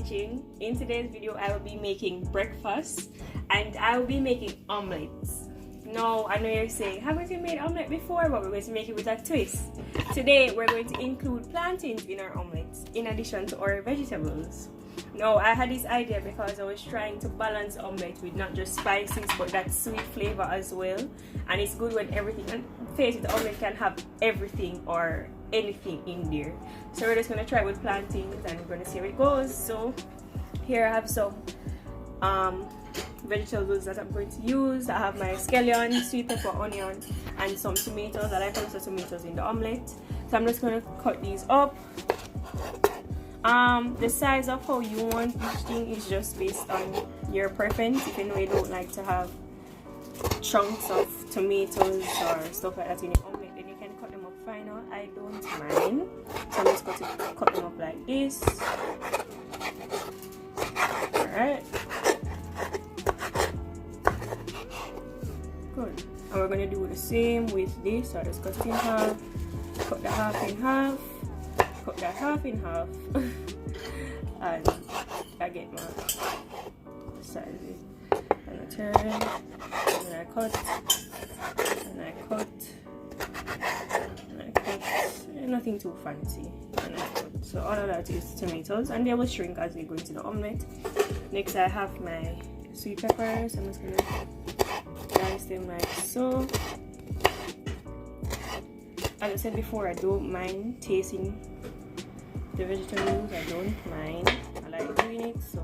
watching. In today's video I will be making breakfast and I will be making omelets. Now I know you're saying, haven't you made omelet before? But we're going to make it with a twist. Today we're going to include plantains in our omelets in addition to our vegetables. Now I had this idea because I was trying to balance omelette with not just spices but that sweet flavor as well, and it's good when everything, and face it, the omelette can have everything or anything in there. So we're just going to try with plantains and we're going to see how it goes. So here I have some vegetables that I'm going to use. I have my scallion, sweet pepper, onion, and some tomatoes. I like also tomatoes in the omelette. So I'm just going to cut these up. The size of how you want each thing is just based on your preference. If you know you don't like to have chunks of tomatoes or stuff like that in your omelette, then you can cut them up finer. I don't mind. So I'm just going to cut them up like this. Alright. Good. And we're going to do the same with this. So I just cut it in half, cut the half in half, cut that half in half, and I get my sizes. And I turn, and I cut, and I cut, and I cut. Nothing too fancy. And I cut. So all of that is tomatoes, and they will shrink as they go into the omelette. Next, I have my sweet peppers. I'm just gonna dice them like so. As I said before, I don't mind tasting the vegetables. I don't mind. I like doing it, so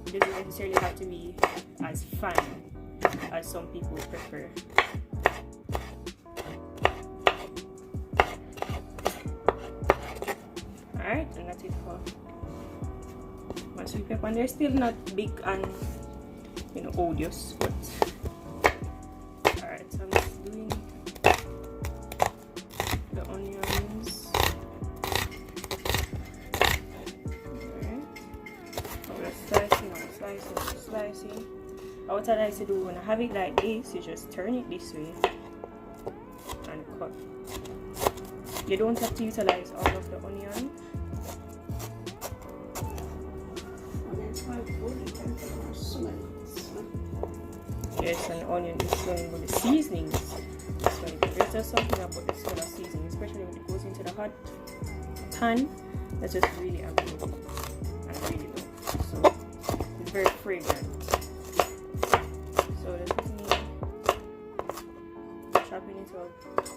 it doesn't necessarily have to be as fine as some people prefer. Alright, and that's it for my sweet pepper. And they're still not big and odious, but alright, so I'm just doing the onions. Slicing. What I like to do when I have it like this, you just turn it this way and cut. You don't have to utilize all of the onion. Yes, and onion is going with the seasonings. So there's just something about the smell of seasoning, especially when it goes into the hot pan. That's just really amazing and really good. So it's very fragrant. So this is me chopping it up.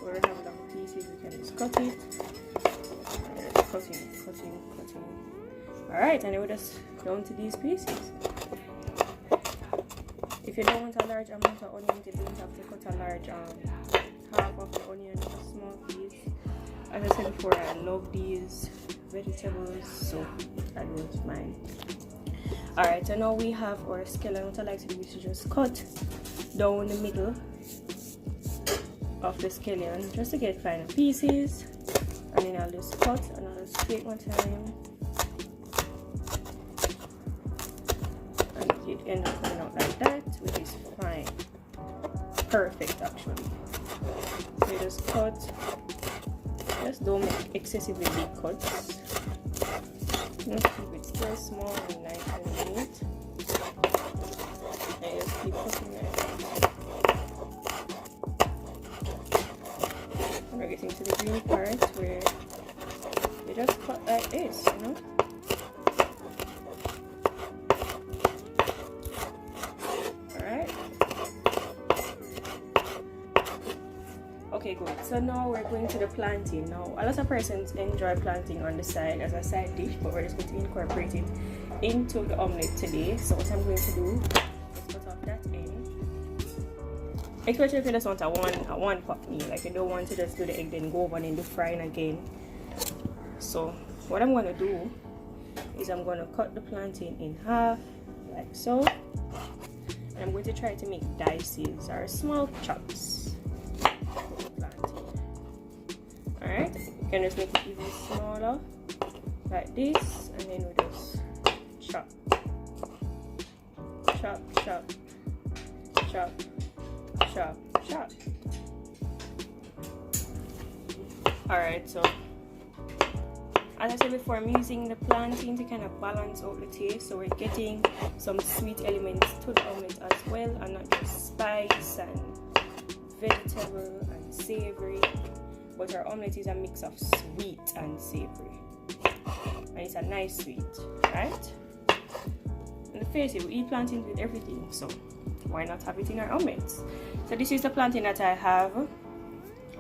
Where we have it on pieces, we can just cut it. And just cutting. Alright, and then we just down to these pieces. If you don't want a large amount of onion, you don't have to cut a large half of the onion, a small piece. As I said before, I love these vegetables, so I don't mind. Alright, so now we have our scallion. What I like to do is to just cut down the middle of the scallion just to get finer pieces, and then I'll just cut and I'll just scrape one time, and it ends up coming out like that, which is fine, perfect actually. So you just cut, just don't make excessively big cuts. Just keep it still small and nice and neat. And just keep cutting like that. And we're getting to the green part where you just cut like this, Alright. Okay, good. So now we're going to the plantain. Now, a lot of persons enjoy plantain on the side as a side dish, but we're just going to incorporate it into the omelette today. So what I'm going to do is cut off that end. Especially if you just want a one pot meal, like you don't want to just do the egg then go over and then do frying again. So what I'm going to do is I'm going to cut the plantain in half like so, and I'm going to try to make dices or small chops. Alright, you can just make it even smaller like this, and then we just chop. Alright, so as I said before, I'm using the plantain to kind of balance out the taste, so we're getting some sweet elements to the omelet as well, and not just spice and vegetable and savory, but our omelet is a mix of sweet and savory, and it's a nice sweet, right? And face it, we eat plantains with everything, so why not have it in our omelets? So this is the plantain that I have.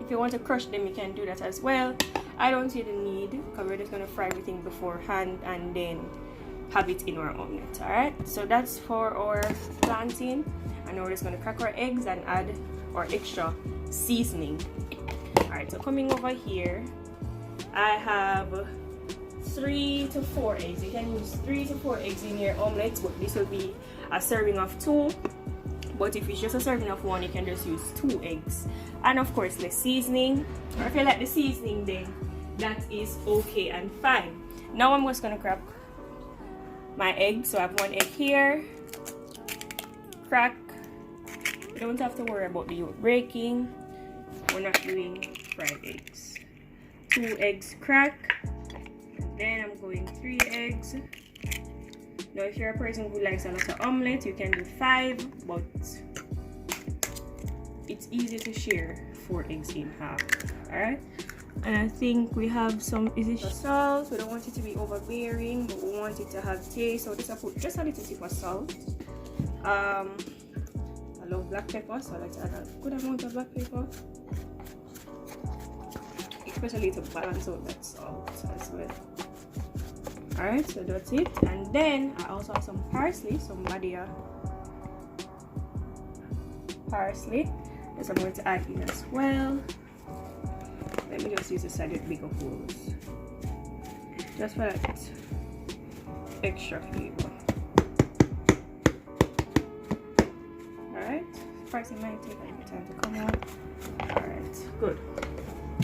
If you want to crush them, you can do that as well. I don't see the need, because we're just going to fry everything beforehand and then have it in our omelet. Alright, so that's for our plantain, and now we're just going to crack our eggs and add our extra seasoning. Alright, so coming over here, I have 3 to 4 eggs. You can use 3 to 4 eggs in your omelet, but this will be a serving of 2. But if it's just a serving of 1, you can just use 2 eggs. And of course, the seasoning, or if you like the seasoning, then that is okay and fine. Now I'm just gonna crack my egg. So I have 1 egg here. Crack. You don't have to worry about the yolk breaking. We're not doing fried eggs. 2 eggs crack. Then I'm going 3 eggs. Now if you're a person who likes a lot of omelette, you can do 5, but it's easy to share 4 eggs in half. Alright, and I think we have some salt. We don't want it to be overbearing, but we want it to have taste, so I put just a little tip of salt. I love black pepper, so I like to add a good amount of black pepper, especially to balance out that salt as well. Alright, so that's it. And then I also have some parsley, some badia parsley. That's what I'm going to add in as well. Let me just use a side bigger holes, just for that extra flavor. Alright, parsley might take a little time to come out. Alright, good.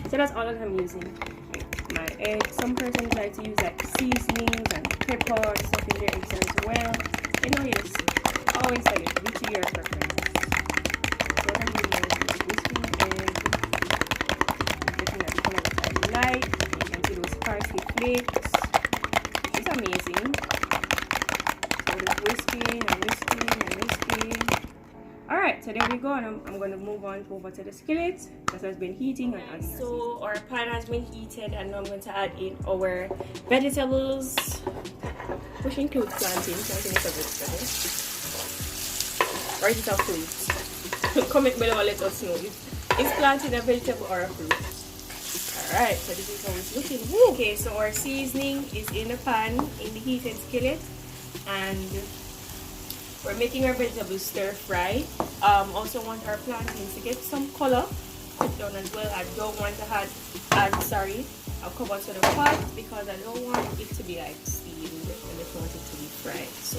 So that's all that I'm using. My eggs. Some persons like to use like seasonings and pepper and stuff in their eggs as well. You know, yes, always tell it, be to your preference. So what I'm doing is whisking the egg, getting that color that I like. You can see those parsley flakes. It's amazing. So just whisking and whisking and whisking. Alright, so there we go, and I'm going to move on over to the skillet that has been heating and adding. So our pan has been heated, and now I'm going to add in our vegetables, which includes plantain. Plantain is a vegetable, or is it a fruit? Comment below and let us know if is plantain a vegetable or a fruit. Alright, so this is how it's looking. Woo. Okay, so our seasoning is in the pan in the heated skillet, and we're making our vegetables stir fry. Also want our plantains to get some color down as well. I don't want to add a cover to the pot, because I don't want it to be like steamed. I just want it to be fried. So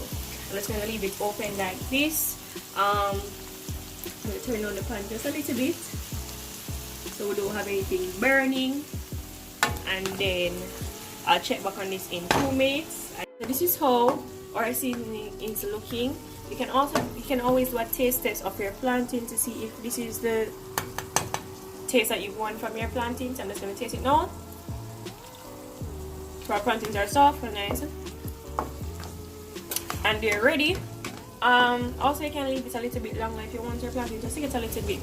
I'm just going to leave it open like this. I'm going to turn on the pan just a little bit, so we don't have anything burning, and then I'll check back on this in 2 minutes. So this is how our seasoning is looking. You can always do a taste test of your plantain to see if this is the taste that you want from your plantains. I'm just going to taste it now. So our plantains are soft and nice, and they're ready. Also, you can leave it a little bit longer if you want your plantain just to get a little bit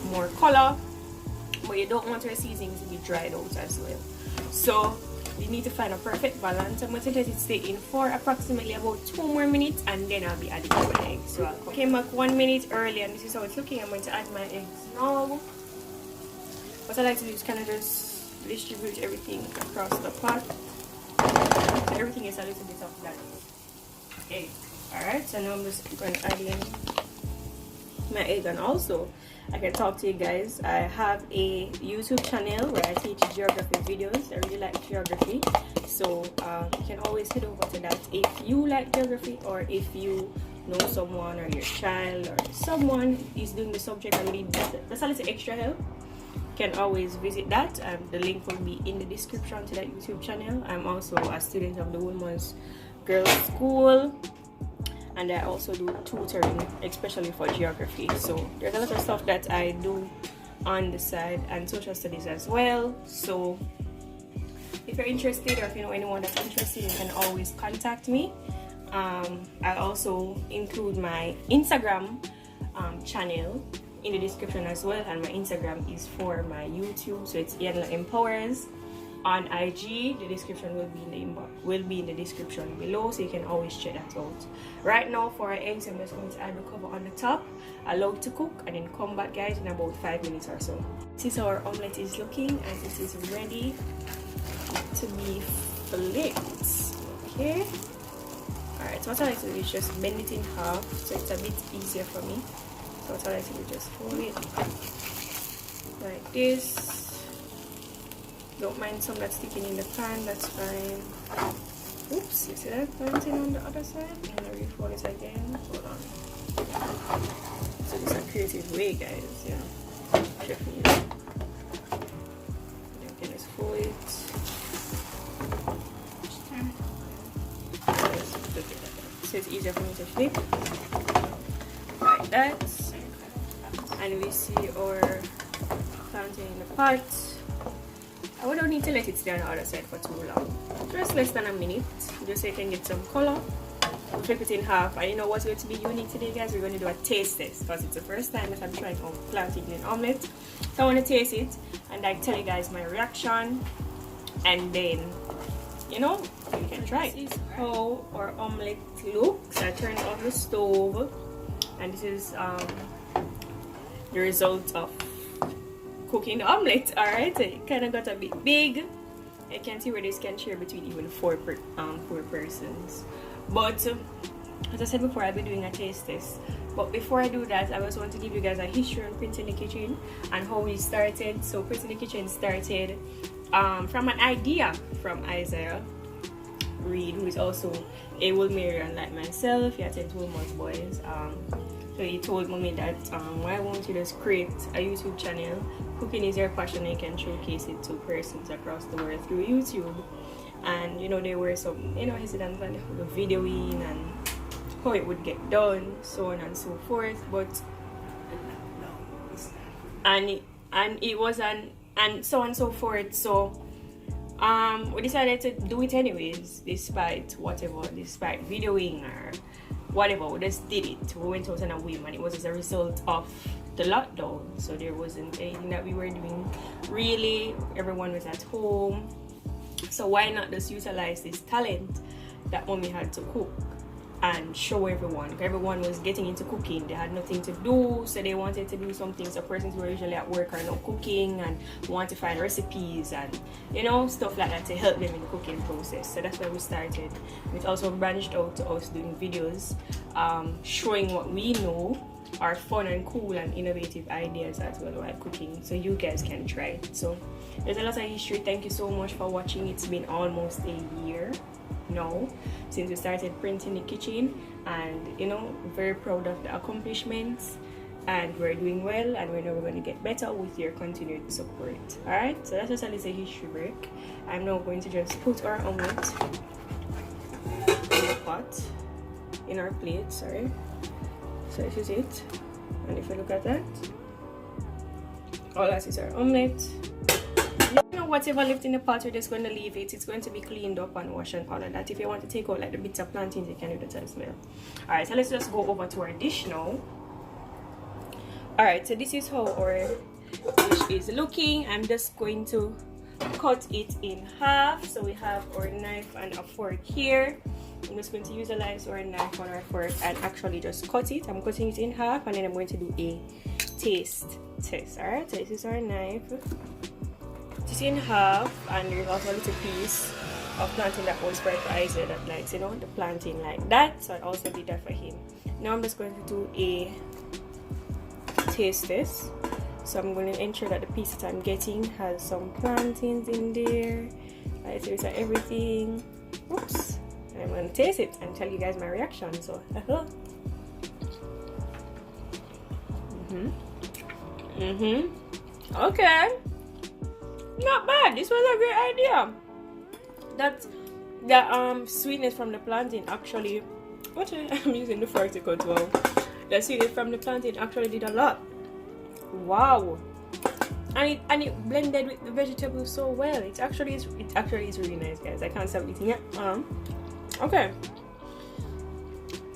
more color, but you don't want your seasoning to be dried out as well. So you need to find a perfect balance. I'm going to let it stay in for approximately about 2 more minutes, and then I'll be adding my eggs. So I came back 1 minute early, and this is how it's looking. I'm going to add my eggs now. What I like to do is kind of just distribute everything across the pot, so everything is a little bit of that egg. Alright, so now I'm just going to add in my egg. And also, I can talk to you guys, I have a YouTube channel where I teach geography videos. I really like geography, so you can always head over to that if you like geography, or if you know someone, or your child, or someone is doing the subject and need that's a little extra help. You can always visit that. The link will be in the description to that YouTube channel. I'm also a student of the Women's Girls School, and I also do tutoring, especially for geography. So there's a lot of stuff that I do on the side, and social studies as well. So if you're interested, or if you know anyone that's interested, you can always contact me. I'll also include my Instagram channel in the description as well, and my Instagram is for my YouTube, so it's Yanla Empowers. On IG, the description will be in the description below, so you can always check that out. Right now, for our eggs, I'm just going to add the cover on the top, allow it to cook, and then come back, guys, in about 5 minutes or so. This is how our omelet is looking, and it is ready to be flipped. Okay. Alright, so what I like to do is just bend it in half, so it's a bit easier for me. So what I like to do is just fold it like this. Don't mind some that's sticking in the pan, that's fine. Oops, you see that plantain on the other side? I'm gonna refold it again. Hold on. So this is a creative way, guys. Yeah. Chef me. Okay, let's fold it. So it's easier for me to flip. Like that. And we see our plantain in the pot. I don't need to let it stay on the other side for too long. Just less than a minute, just so you can get some color. Flip it in half. And you know what's going to be unique today, guys? We're going to do a taste test, because it's the first time that I'm trying plantain in an omelet. So I want to taste it and I tell you guys my reaction, and then you know you can try it. This is how our omelet looks. I turned off the stove, and this is the result of cooking the omelet. Alright, it kind of got a bit big. I can see where this can share between even four persons. But as I said before, I'll be doing a taste test. But before I do that, I just want to give you guys a history on Prince in the Kitchen and how we started. So Prince in the Kitchen started from an idea from Isaiah Reed, who is also a Wilmerian like myself. He attends Wilmot's Boys. So he told mommy that why won't you just create a YouTube channel? Cooking is your passion, and you can showcase it to persons across the world through YouTube. And you know, there were some hesitance on the videoing and how it would get done, so on and so forth. But and it was and so on and so forth. So we decided to do it anyways, despite videoing or whatever. We just did it. We went out on a whim, and it was as a result of the lockdown. So there wasn't anything that we were doing really. Everyone was at home, so why not just utilize this talent that mommy had to cook and show everyone. Everyone was getting into cooking. They had nothing to do, so they wanted to do something. So persons who were usually at work are now cooking and want to find recipes and stuff like that to help them in the cooking process. So that's why we started. It also branched out to us doing videos showing what we know are fun and cool and innovative ideas as well while cooking, so you guys can try it. So there's a lot of history. Thank you so much for watching. It's been almost a year now since we started Plantain in the Kitchen, and very proud of the accomplishments, and we're doing well, and we know we're going to get better with your continued support. Alright, so that's just a little history break. I'm now going to just put our omelet in the pot, in our plate, sorry. So this is it, and if you look at that, all that is our omelet. Whatever left in the pot, we're just going to leave it. It's going to be cleaned up and washed and all of that. If you want to take out like the bits of plantains, you can do that as well. Alright, so let's just go over to our dish now. Alright, so this is how our dish is looking. I'm just going to cut it in half. So we have our knife and a fork here. I'm just going to utilize our knife and our fork and actually just cut it. I'm cutting it in half, and then I'm going to do a taste test. Alright, so this is our knife. It's in half, and there's also a little piece of plantain that was for Isaiah that likes the plantain like that, so I also did that for him. Now I'm just going to do a taste test. So I'm going to ensure that the piece that I'm getting has some plantains in there. Right, so it's everything. Oops. And I'm going to taste it and tell you guys my reaction. So okay, not bad. This was a great idea. That the sweetness from the plantain actually, I'm using the fork to cut. Wow, the sweetness from the plantain actually did a lot. Wow, and it blended with the vegetables so well. It actually is really nice, guys. I can't stop eating it. Okay,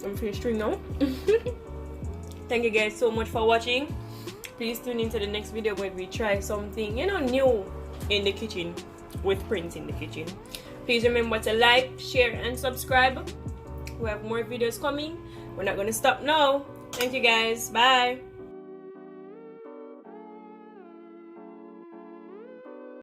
I'm finished now. Thank you guys so much for watching. Please tune into the next video where we try something new in the kitchen with Prince in the kitchen. Please remember to like, share, and subscribe. We have more videos coming. We're not gonna stop now. Thank you guys. Bye.